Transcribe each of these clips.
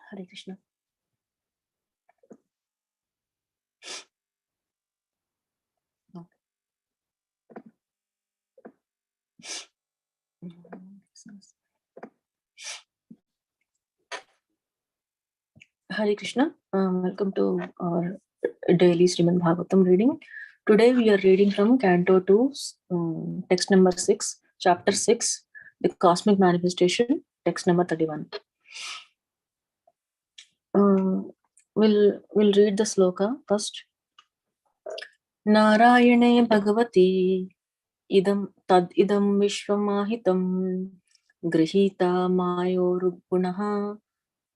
Hare Krishna. Hare Krishna. Welcome to our daily Srimad Bhagavatam reading. Today we are reading from Canto 2, text number 6, chapter 6, the Cosmic Manifestation, text number 31. We'll read the sloka first. Narayane Bhagavati idam tad idam vishwamahitam grihita mayorugunaha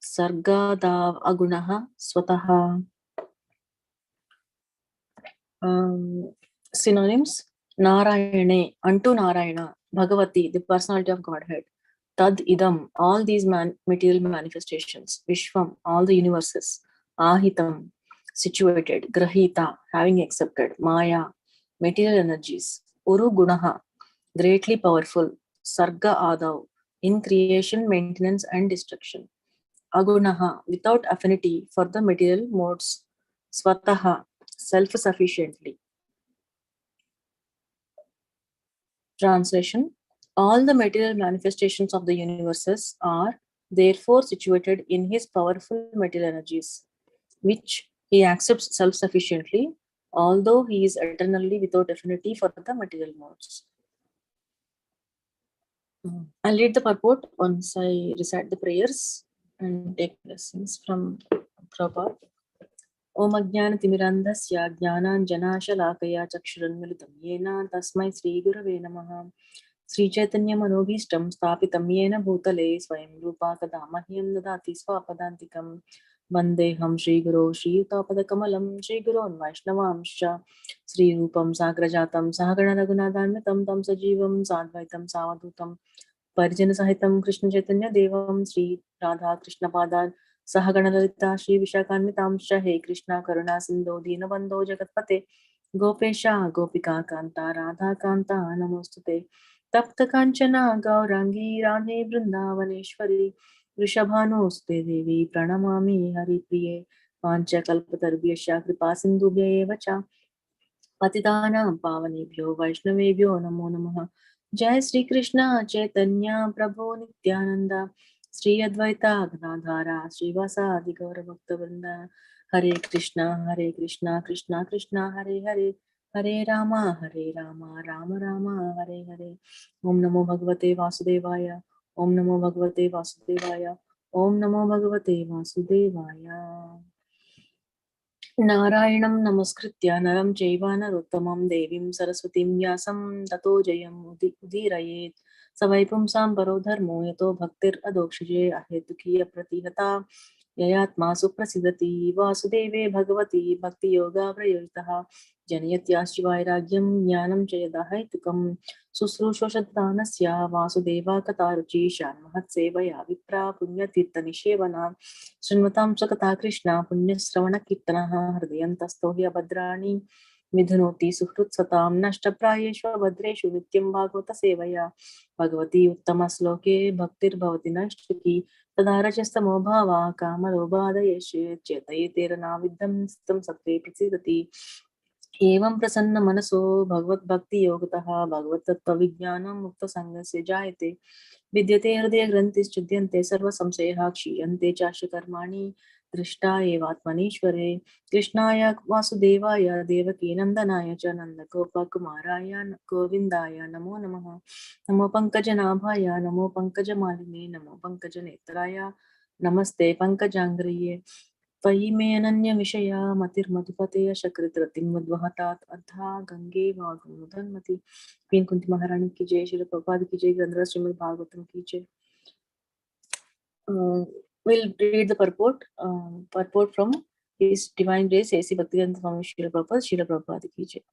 sargadav agunaha swataha. Synonyms: Narayane, unto Narayana, Bhagavati, the personality of Godhead, Tad idam, all these material manifestations, Vishwam, all the universes, Ahitam, situated, Grahita, having accepted, Maya, material energies, Uru Gunaha, greatly powerful, Sarga Adav, in creation, maintenance, and destruction, Agunaha, without affinity for the material modes, Swataha, self-sufficiently. Translation: all the material manifestations of the universes are therefore situated in his powerful material energies, which he accepts self-sufficiently, although he is eternally without affinity for the material modes. I'll read the purport once I recite the prayers and take lessons from Prabhupada. Om Ajnana-timirandhasya Jnananjana-shalakaya Chakshuranmilitam Yena Tasmai Sri Gurave Namaha. Sri Chaitanya Manobhishtam Stapitam Yena Bhutale Swayam Rupa Kada Mahyam Dadati Swapadantikam Vandeham Sri Guru Sri Utapada Kamalam Sri Guru Vaishnavamsha Sri Rupam Sagrajatam Sahagana Raghunathanvitam Tam Sajivam Sadvaitam Savadutam Parijana Sahitam Krishna Chaitanya Devam Sri Radha Krishna Padan Sahaganalita Shri Vishakanitamsha He Krishna Karuna Sindhu Dinabandho Jagatpate Gopesha Gopika Kanta Radha Kanta Namostute Tapta Kanchana Gaurangi Radhe Vrindavaneshwari Vrishabhanuste Devi Pranamami Hari Priye Pancha Kalpatarbyasya Kripa Sindhubhya Evacha Patitanam Pavanebhyo Vaishnavebhyo Namo Namaha. Jai Sri Krishna Chaitanya Prabhu Nityananda Sri Advaita Gadadhara Srivasa Adi Gaura Bhakta Vrinda. Hare Krishna Krishna Krishna Hare Hare Hare Rama Rama Rama Hare Hare. Om Namo Bhagavate Vasudevaya. Om Namo Bhagavate Vasudevaya. Om Namo Bhagavate Vasudevaya. Narayanam Namaskritya Naram Chaiva Narottamam Devim Saraswatim Vyasam Tato Jayam Udirayet Savaipum Sambaro Dharmo Yato Bhaktir Adokshije Ahetukiya Pratihata Yayatma Suprasidati Vasudeve Bhagavati Bhakti Yoga Prayurtaha Janayatya Shivairagyam Jnanam Jayadahaitukam Susrushoshadanasya Vasudeva Kataruchi Shanmahat Sevaya Vipra Punya Tirtha Nishevana Srinvatam Sakata Krishna Punya Sravana Kirtanaha Hridayantastho Bhadrani Midhunoti Suhrut Satam Nashtaprayeshva Bhadreshu Nityam Bhagavata Sevaya Bhagavati Uttama Sloke Bhaktir Bhavati Nashtaki Tadarajastamo Bhava Kamarobhadayeshe Chetayetera Viddham Stam Satve Prasidati एवं प्रसन्न मनसो भगवत भक्ति योगतः भगवत तत्व विज्ञानम मुक्त संगस्य जायते विद्यते हृदय ग्रंथिश्चिद्यन्ते सर्व संशयः क्षीयन्ते चास्य कर्माणि दृष्टा एवात्मनीश्वरे कृष्णाय वासुदेवाय देवकी नंदनाय च नंदगोपकुमाराय गोविन्दाय नमो नमः नमो पंकजनाभाय नमो पंकजमालिने नमो पंकजनेत्राय नमस्ते पंकजांग्रिये त्वयि मे अनन्यविषया मतिर्मधुपते शकृतरतिं मद्वहतात् अद्धा गंगे वागुमुदन्मति। क्वीन कुंती महारानी की जय, श्रील प्रभुपाद की जय, ग्रंथराज श्रीमद् भागवतम की जय. We'll read the purport from His Divine Grace A.C. Bhaktivedanta Swami Srila Prabhupada ki jay.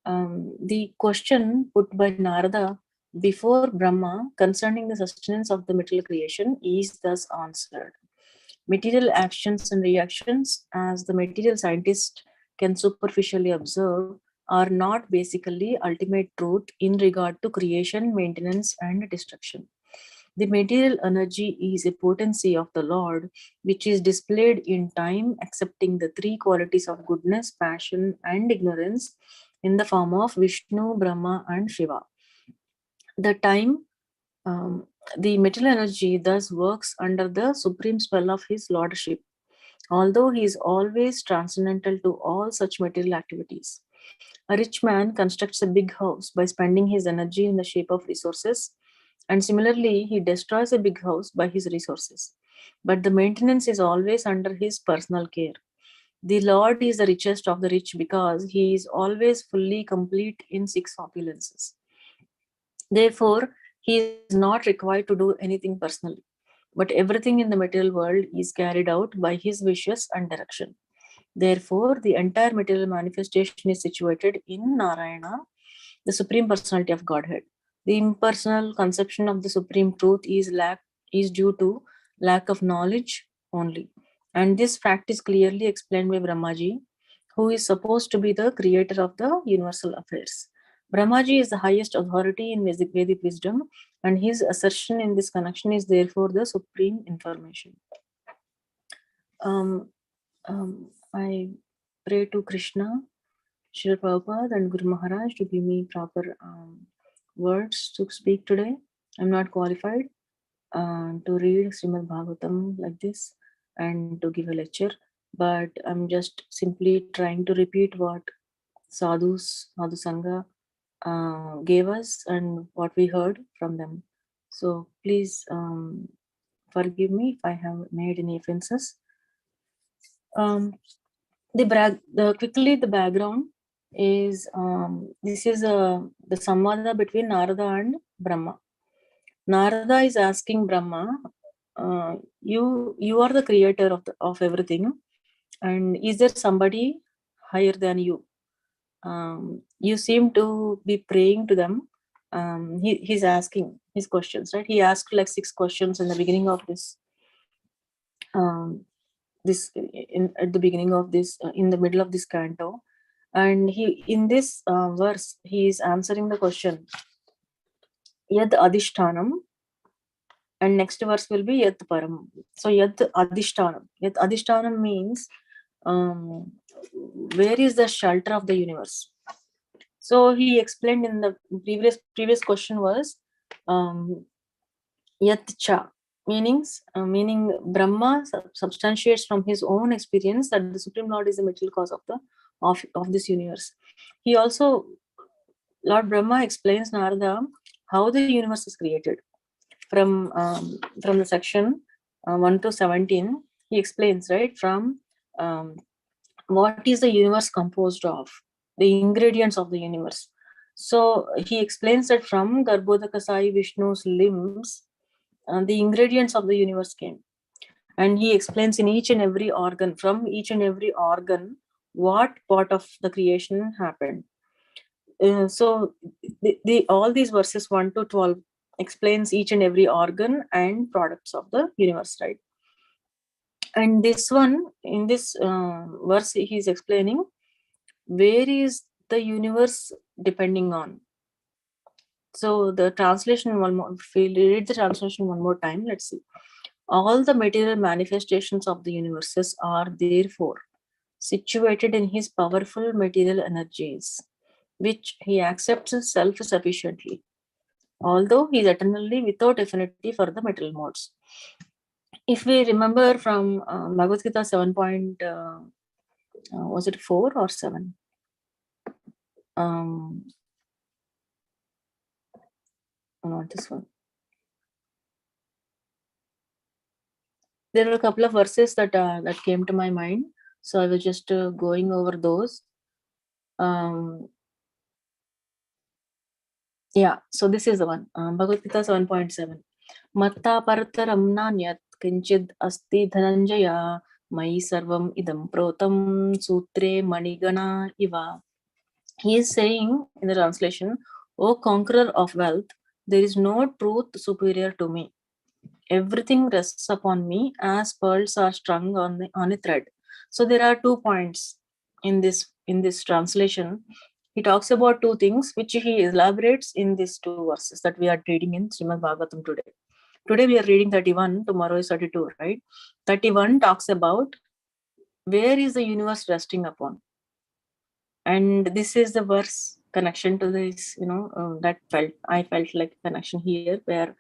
The question put by Narada before Brahma concerning the sustenance of the material creation is thus answered. Material actions and reactions, as the material scientist can superficially observe, are not basically ultimate truth in regard to creation, maintenance, and destruction. The material energy is a potency of the Lord, which is displayed in time, accepting the three qualities of goodness, passion, and ignorance in the form of Vishnu, Brahma, and Shiva. The time, the material energy thus works under the supreme spell of his lordship, although he is always transcendental to all such material activities. A rich man constructs a big house by spending his energy in the shape of resources, and similarly, he destroys a big house by his resources. But the maintenance is always under his personal care. The Lord is the richest of the rich because he is always fully complete in six opulences. Therefore, he is not required to do anything personally, but everything in the material world is carried out by his wishes and direction. Therefore, the entire material manifestation is situated in Narayana, the Supreme Personality of Godhead. The impersonal conception of the Supreme Truth is due to lack of knowledge only. And this fact is clearly explained by Brahmaji, who is supposed to be the creator of the universal affairs. Brahmaji is the highest authority in Vedic wisdom, and his assertion in this connection is therefore the supreme information. I pray to Krishna, Srila Prabhupada, and Guru Maharaj to give me proper words to speak today. I'm not qualified to read Srimad Bhagavatam like this and to give a lecture, but I'm just simply trying to repeat what Sadhu Sangha gave us and what we heard from them. So please forgive me if I have made any offenses. Quickly the background is this is the samvada between Narada and Brahma. Narada is asking Brahma, you are the creator of everything, and is there somebody higher than you? You seem to be praying to them. He's asking his questions, right? He asked like 6 questions in the beginning of this. At the beginning of this, in the middle of this canto, and he in this verse he is answering the question Yad Adhishtanam, and next verse will be Yad Param. So Yad Adhishtanam means where is the shelter of the universe. So he explained in the previous question was Yat Cha, meaning Brahma substantiates from his own experience that the Supreme Lord is the material cause of this universe. He also, Lord Brahma explains Narada how the universe is created. From the section 1 to 17, he explains, right, from what is the universe composed of, the ingredients of the universe. So he explains that from Garbhodaka Sai Vishnu's limbs, the ingredients of the universe came. And he explains in each and every organ, from each and every organ, what part of the creation happened. So all these verses 1 to 12 explains each and every organ and products of the universe, right? And this one, in this verse, he is explaining where is the universe depending on. So the translation one more, if we read the translation one more time, let's see. All the material manifestations of the universes are therefore situated in his powerful material energies, which he accepts self-sufficiently, although he is eternally without affinity for the material modes. If we remember from Bhagavad Gita 7. Was it 4 or 7? Not this one. There were a couple of verses that came to my mind, so I was just going over those. Yeah, so this is the one. Bhagavad Gita 7.7. Matta partaram nanyat kinchid asti dhananjaya mai sarvam idam protam sutre manigana iva. He is saying in the translation, O conqueror of wealth, there is no truth superior to me. Everything rests upon me as pearls are strung on a thread. So there are 2 points in this translation. He talks about 2 things which he elaborates in these 2 verses that we are reading in Srimad Bhagavatam today. Today we are reading 31, tomorrow is 32, right? 31 talks about where is the universe resting upon. And this is the verse connection to this, I felt like connection here, where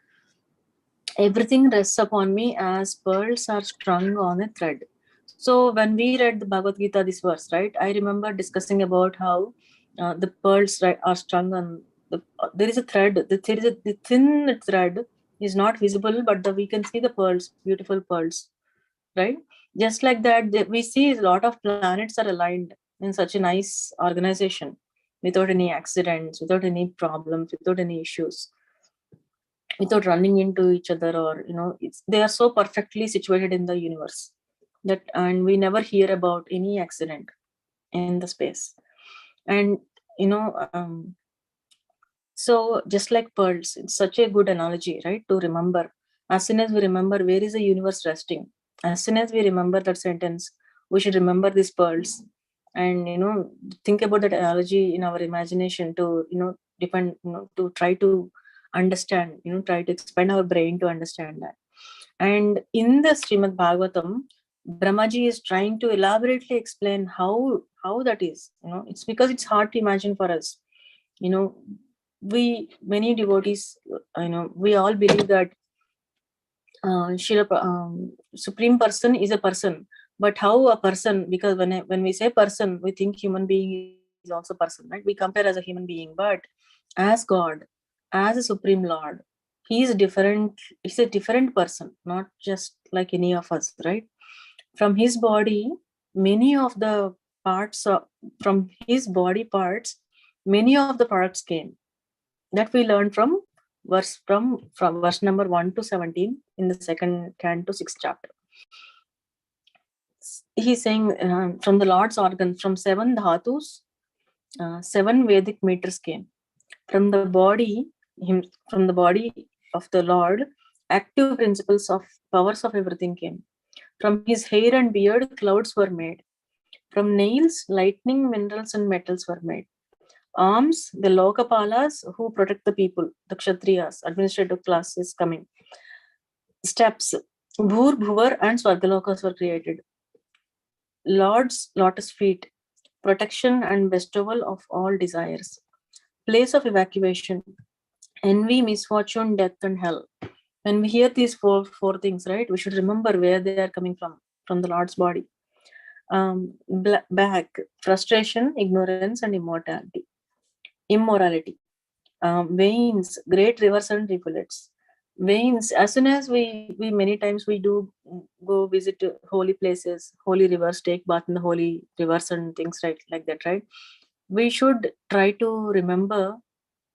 everything rests upon me as pearls are strung on a thread. So when we read the Bhagavad Gita, this verse, right, I remember discussing about how the pearls, right, are strung on there is a thread. The thin thread is not visible, but we can see the pearls, beautiful pearls, right? Just like that, we see a lot of planets are aligned in such a nice organization, without any accidents, without any problems, without any issues, without running into each other, or they are so perfectly situated in the universe that, and we never hear about any accident in the space. And you know um, so just like pearls, it's such a good analogy, right, to remember. As soon as we remember where is the universe resting, as soon as we remember that sentence, we should remember these pearls. And think about that analogy in our imagination to depend, to try to understand, try to expand our brain to understand that. And in the Srimad Bhagavatam, Brahmaji is trying to elaborately explain how that is. It's because it's hard to imagine for us. you know we many devotees, we all believe that Supreme Person is a person. But how a person? Because when we say person, we think human being is also person, right? We compare as a human being, but as God, as a Supreme Lord, he is different. He's a different person, not just like any of us, right? From his body, many of the parts of, from his body parts, many of the products came, that we learned from verse number 1 to 17 in the second canto 6th chapter. He's saying, from the Lord's organs, from 7 dhatus, 7 Vedic meters came. From the body, from the body of the Lord, active principles of powers of everything came. From his hair and beard, clouds were made. From nails, lightning, minerals, and metals were made. Arms, the Lokapalas who protect the people, the Kshatriyas, administrative class is coming. Steps, Bhur, Bhuvar, and Swargalokas were created. Lord's lotus feet, protection and bestowal of all desires. Place of evacuation, envy, misfortune, death, and hell. When we hear these four things, right, we should remember where they are coming from the Lord's body. Back, frustration, ignorance, and immorality. Veins, great rivers and rivulets. Veins, as soon as we many times we do go visit holy places, holy rivers, take bath in the holy rivers and things, right, like that, right? We should try to remember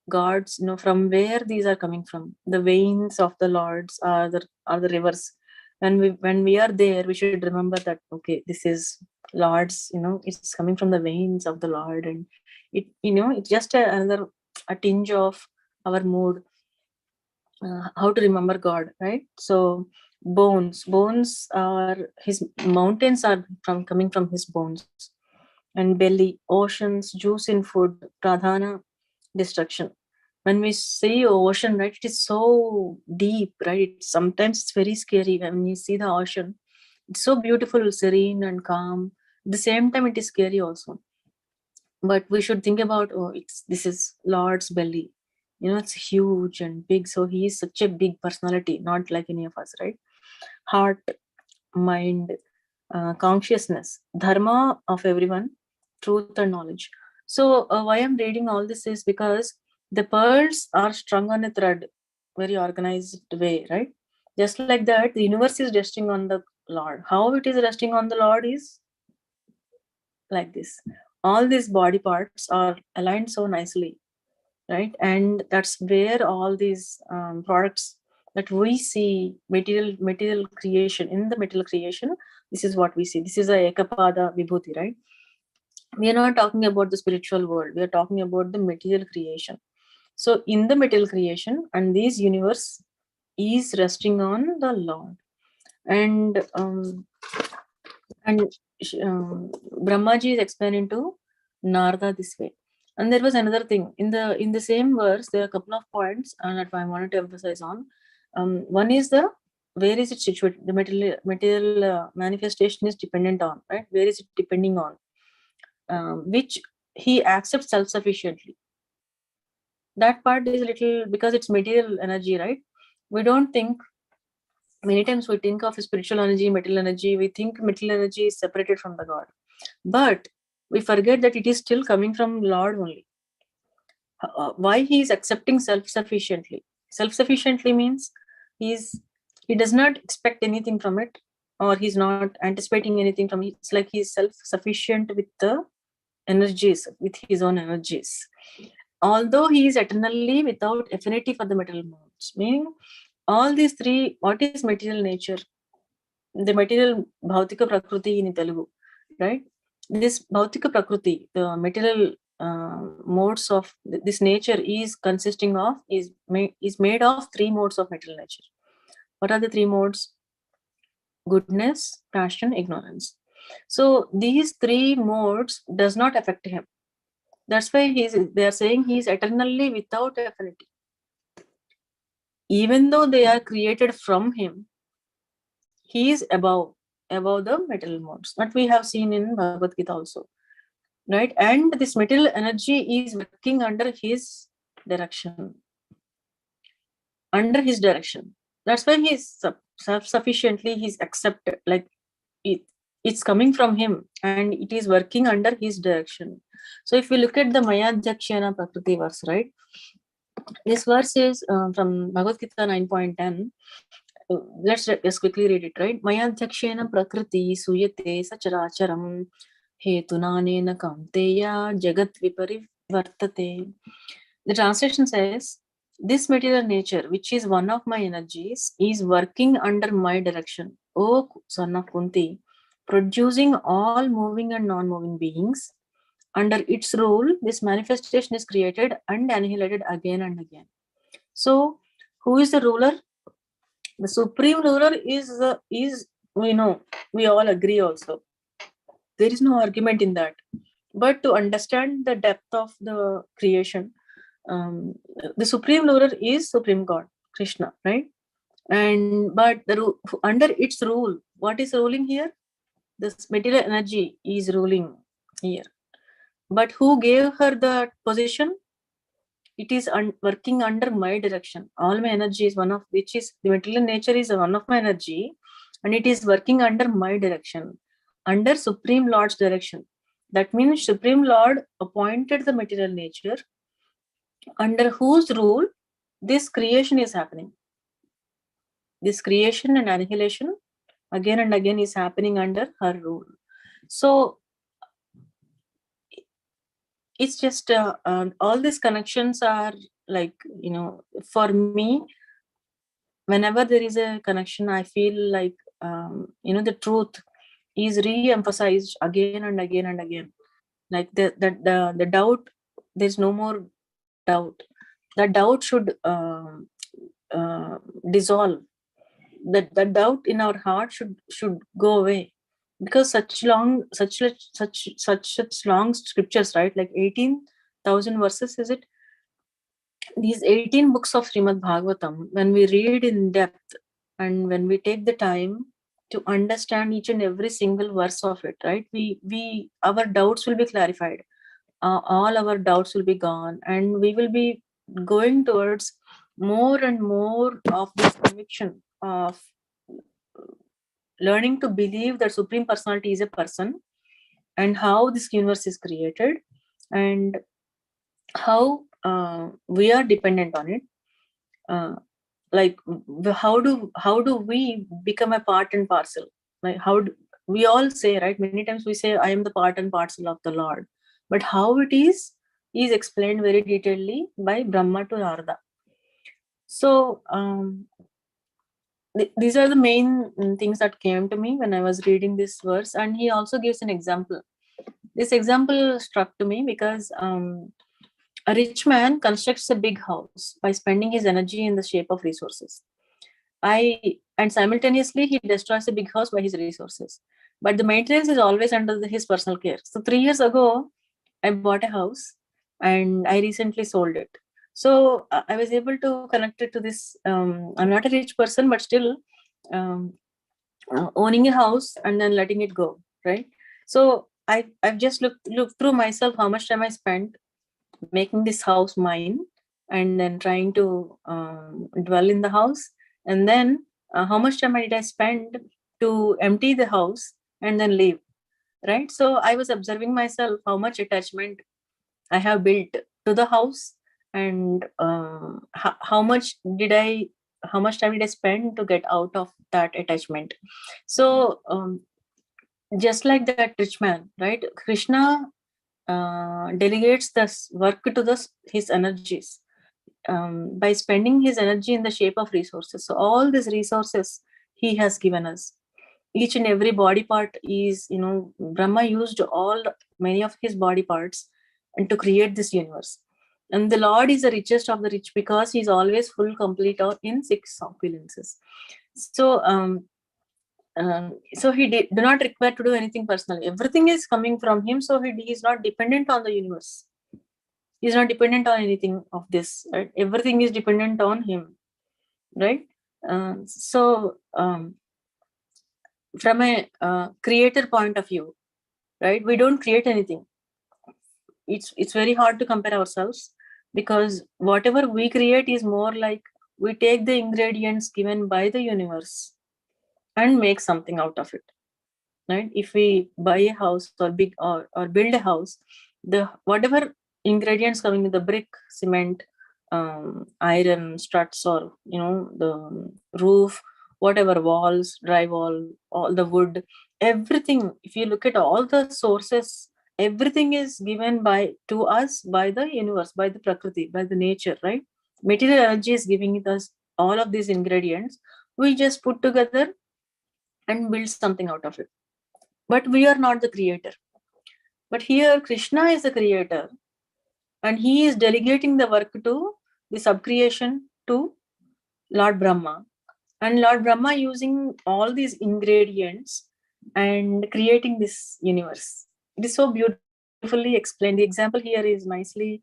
gods, from where these are coming from. The veins of the Lords are the rivers. When we are there, we should remember that, okay, this is Lord's, it's coming from the veins of the Lord. And it's just another a tinge of our mood, how to remember God, right? So bones are his, mountains are coming from his bones. And belly, oceans, juice in food, pradhana, destruction. When we see ocean, right, it is so deep, right? Sometimes it's very scary when you see the ocean. It's so beautiful, serene and calm. At the same time, it is scary also. But we should think about, this is Lord's belly. It's huge and big. So he is such a big personality, not like any of us, right? Heart, mind, consciousness, dharma of everyone, truth and knowledge. So why I'm reading all this is because the pearls are strung on a thread, very organized way, right? Just like that, the universe is resting on the Lord. How it is resting on the Lord is like this. All these body parts are aligned so nicely, right? And that's where all these products that we see, material creation, in the material creation, this is what we see. This is a ekapada vibhuti, right? We are not talking about the spiritual world, we are talking about the material creation. So in the material creation, and this universe is resting on the Lord. And Brahmaji is explaining to Narada this way. And there was another thing in the same verse. There are a couple of points that I wanted to emphasize on. One is where is it situated? The material manifestation is dependent on, right? Where is it depending on? Which he accepts self-sufficiently. That part is a little, because it's material energy, right? We don't think, many times we think of spiritual energy, material energy, we think material energy is separated from the God. But we forget that it is still coming from Lord only. Why he is accepting self-sufficiently? Self-sufficiently means he does not expect anything from it, or he's not anticipating anything from it. It's like he's self-sufficient with the energies, with his own energies. Although he is eternally without affinity for the material modes. Meaning, all these three, what is material nature? The material bhautika prakriti in Telugu, right? This bhautika prakriti, the material modes of this nature is consisting of, is made of three modes of material nature. What are the three modes? Goodness, passion, ignorance. So these three modes does not affect him. That's why they are saying he is eternally without affinity. Even though they are created from him, he is above the material modes. That we have seen in Bhagavad Gita also, right? And this material energy is working under his direction. Under his direction. That's why he is self-sufficiently, he's accepted. Like it's coming from him and it is working under his direction. So if we look at the Mayadhyakshena Prakriti verse, right? This verse is from Bhagavad Gita 9.10. Let's just quickly read it, right? Mayadhyakshena Prakriti Suyate Sacharacharam Hetunanena Kaunteya Jagat Viparivartate. The translation says, this material nature, which is one of my energies, is working under my direction, O son of Kunti, producing all moving and non-moving beings. Under its rule, this manifestation is created and annihilated again and again. So, who is the ruler? The supreme ruler is we all agree also. There is no argument in that. But to understand the depth of the creation, the supreme ruler is Supreme God, Krishna, right? And but under its rule, what is ruling here? This material energy is ruling here. But who gave her the position? It is working under my direction. All my energy is one of which is the material nature is one of my energy, and it is working under my direction, under Supreme Lord's direction. That means Supreme Lord appointed the material nature, under whose rule this creation is happening. This creation and annihilation again and again is happening under her rule. So it's just all these connections are like, for me, whenever there is a connection, I feel like, the truth is re-emphasized again and again and again. Like the doubt, there's no more doubt. The doubt should dissolve. The doubt in our heart should go away, because such long scriptures, right? Like 18,000 verses, is it? These 18 books of Srimad Bhagavatam, when we read in depth and when we take the time to understand each and every single verse of it, right? Our doubts will be clarified. All our doubts will be gone, and we will be going towards more and more of this conviction of learning to believe that Supreme Personality is a person, and how this universe is created, and how we are dependent on it. Like how do we become a part and parcel? Like we all say, right? Many times we say, I am the part and parcel of the Lord. But how it is explained very detailedly by Brahma to Narada. So these are the main things that came to me when I was reading this verse. And he also gives an example. This example struck to me because a rich man constructs a big house by spending his energy in the shape of resources. And simultaneously he destroys a big house by his resources. But the maintenance is always under his personal care. So 3 years ago, I bought a house and I recently sold it. So I was able to connect it to this. I'm not a rich person, but still um, owning a house and then letting it go, right? So I've just looked through myself how much time I spent making this house mine, and then trying to dwell in the house, and then how much time did I spend to empty the house and then leave, right? So I was observing myself how much attachment I have built to the house, and how much time did I spend to get out of that attachment. So just like that rich man, right? Krishna delegates this work to his energies by spending his energy in the shape of resources. So all these resources he has given us. Each and every body part is, Brahma used many of his body parts and to create this universe. And the Lord is the richest of the rich because he's always full, complete, or in six opulences. So so he do not require to do anything personally. Everything is coming from him, so he is not dependent on the universe. He's not dependent on anything of this, right? Everything is dependent on him, right? So from a creator point of view, right, we don't create anything. It's very hard to compare ourselves, because whatever we create is more like we take the ingredients given by the universe and make something out of it, right? If we buy a house or build a house, the whatever ingredients coming in the brick, cement, iron, struts, or the roof, whatever, walls, drywall, all the wood, everything, if you look at all the sources, everything is given to us by the universe, by the prakriti, by the nature, right? Material energy is giving us all of these ingredients. We just put together and build something out of it, but we are not the creator. But here Krishna is the creator, and he is delegating the work to the subcreation to Lord Brahma, and Lord Brahma using all these ingredients and creating this universe. It is so beautifully explained. The example here is nicely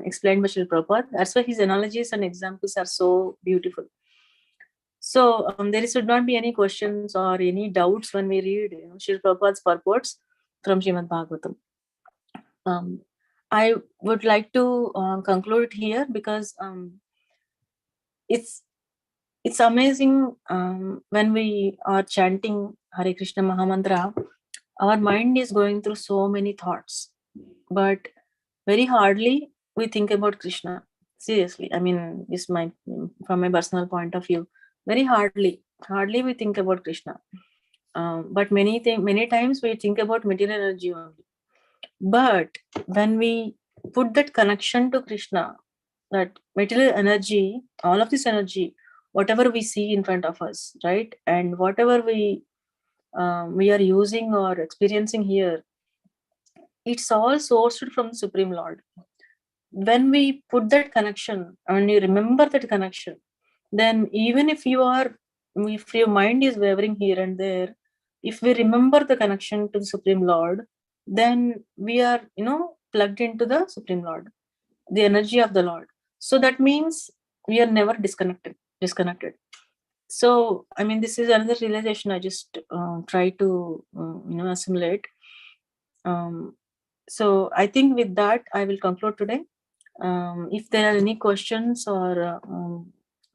explained by Srila Prabhupada. That's why his analogies and examples are so beautiful. So there should not be any questions or any doubts when we read Srila Prabhupada's purports from Srimad Bhagavatam. I would like to conclude here, because it's amazing when we are chanting Hare Krishna Mahamantra, our mind is going through so many thoughts, but very hardly we think about Krishna. Seriously, I mean, this my from my personal point of view, very hardly we think about Krishna. But many times we think about material energy only. But when we put that connection to Krishna, that material energy, all of this energy, whatever we see in front of us, right, and whatever we are using or experiencing here, it's all sourced from the Supreme Lord. When we put that connection and you remember that connection, then even if your mind is wavering here and there, if we remember the connection to the Supreme Lord, then we are plugged into the Supreme Lord, the energy of the Lord. So that means we are never disconnected. So I mean, this is another realization I just try to assimilate. So I think with that I will conclude today. If there are any questions or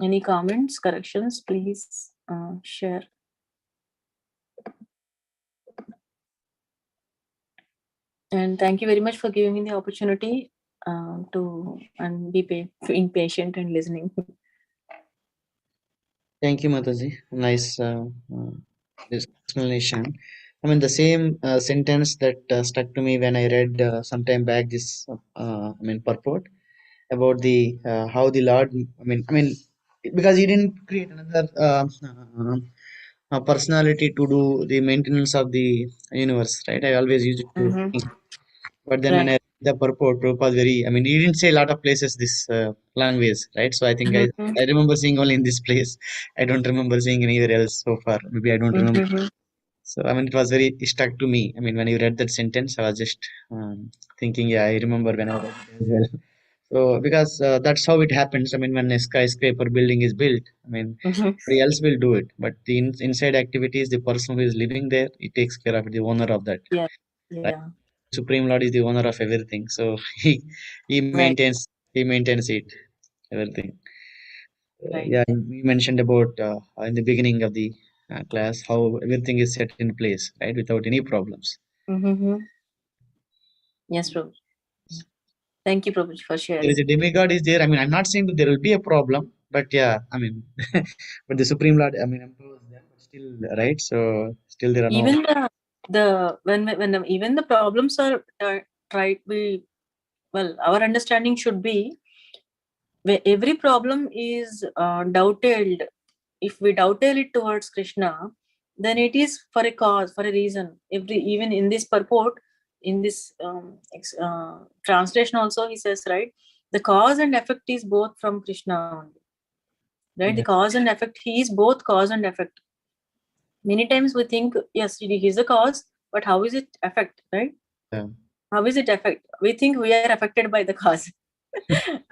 any comments, corrections, please share. And thank you very much for giving me the opportunity to be patient and listening. Thank you, Mataji. Nice explanation. I mean, the same sentence that stuck to me when I read sometime back this, purport about the how the Lord. Because He didn't create another personality to do the maintenance of the universe, right? I always use it to think. But then when I Right. read the purport, Prabhupada he didn't say a lot of places this language, right? So I think I remember seeing only in this place. I don't remember seeing anywhere else so far. Maybe I don't remember. So I mean, it was very stuck to me. I mean, when you read that sentence, I was just thinking, yeah, I remember when I read it as well. So because that's how it happens. I mean, when a skyscraper building is built, I mean, somebody else will do it. But the inside activities, the person who is living there, he takes care of it, the owner of that. Yeah. Right? Yeah. Supreme Lord is the owner of everything. So he Right. maintains it, everything. Right. Yeah, we mentioned about in the beginning of the class how everything is set in place, right, without any problems. Mm-hmm. Yes, Prabhu. Thank you, Prabhu, for There is sharing. a demigod is there. I mean, I'm not saying that there will be a problem, but yeah, I mean, but the Supreme Lord, I mean, empowers them, but still, right? So still there are no. Even the when even the problems are tried, we, well, our understanding should be where every problem is doubted. If we doubted it towards Krishna, then it is for a cause, for a reason. Even in this purport, in this translation also, he says, right, the cause and effect is both from Krishna only, right? Yeah, The cause and effect, he is both cause and effect. Many times we think, yes, he is the cause, but how is it effect, right? yeah. How is it affect? We think we are affected by the cause.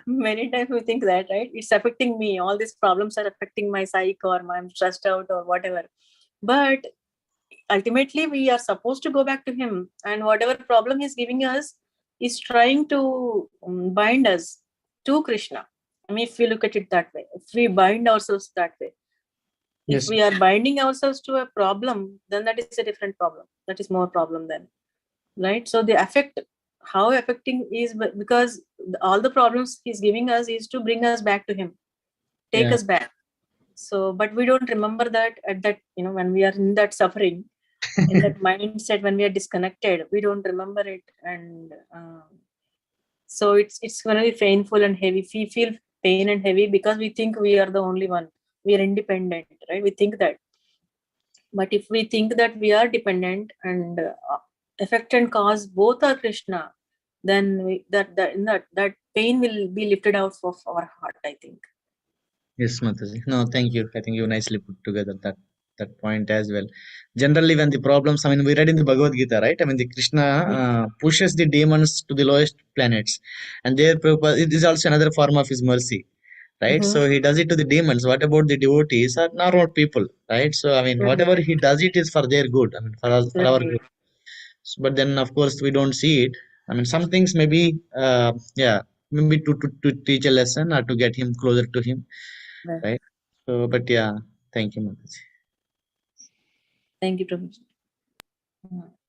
Many times we think that, right? It's affecting me. All these problems are affecting my psyche, or I'm stressed out, or whatever. But ultimately, we are supposed to go back to him, and whatever problem he's giving us is trying to bind us to Krishna. I mean, if we look at it that way, if we bind ourselves that way, if Yes, we are binding ourselves to a problem, then that is a different problem. That is more problem then, right? So the effect, how affecting is because all the problems he's giving us is to bring us back to him, take yeah, us back. So, but we don't remember that at that, when we are in that suffering, in that mindset, when we are disconnected, we don't remember it, and so it's going to be painful and heavy. We feel pain and heavy because we think we are the only one. We are independent, right? We think that. But if we think that we are dependent, and effect and cause both are Krishna, then that pain will be lifted out of our heart, I think. yes, Mataji. No, thank you. I think you nicely put together that point as well. Generally, when the problems, I mean, we read in the Bhagavad Gita, right? I mean, the Krishna pushes the demons to the lowest planets, and their purpose, it is also another form of his mercy, right? Mm-hmm. So he does it to the demons. What about the devotees or normal people, right? So I mean, Right. whatever he does, it is for their good. I mean, for us, for our Right. good. So, but then, of course, we don't see it. I mean, some things maybe, yeah, maybe to teach a lesson or to get him closer to him, Right. right? So, but yeah, thank you, Mataji. Thank you, Prabhu.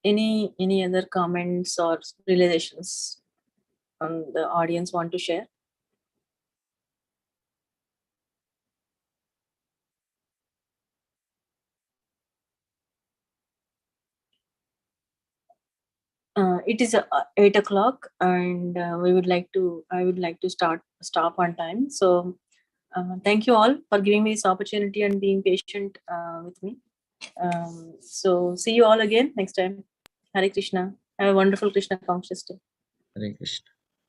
Any other comments or realizations the audience want to share? It is 8 o'clock, and I would like to stop on time. So thank you all for giving me this opportunity and being patient with me. So see you all again next time. Hare Krishna. Have a wonderful Krishna conscious day. Hare Krishna.